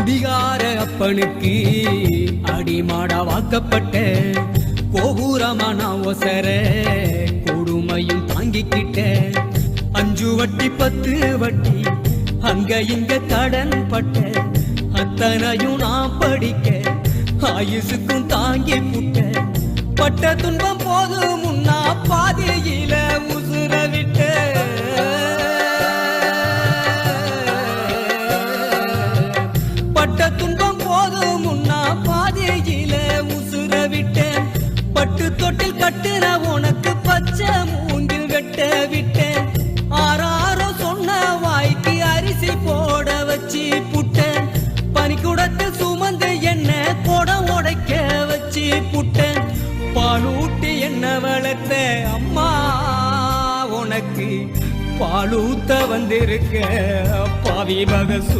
குடிகார அப்பனுக்கு அடிமாடா வாக்கப்பட்ட கோபுரமான ஒசர கொடுமையும் தாங்கிக்கிட்ட 5 வட்டி 10 வட்டி அங்க இங்க கடன் பட்ட அத்தனையும் நான் படிக்க ஆயுசுக்கும் தாங்கி புட்ட பட்ட துன்பம் போது முன்னா பாதியில உசுர விட்ட பட்ட துன்பம் போது முன்னா பாதியில உசுர விட்ட பட்டு தொட்டில் கட்டுற உனக்கு பச்சை மூங்கில் வெட்ட விட்டேன் ஆறாரோ சொன்ன வாய்க்கு அரிசி போட வச்சு புட்டேன் பனிக்குடத்தில் சுமந்து என்ன கொடம் உடைக்க வச்சு புட்டேன் பாலூட்டி என்ன வளர்த்த அம்மா உனக்கு பாலூத்த வந்திருக்க பாவி பகசு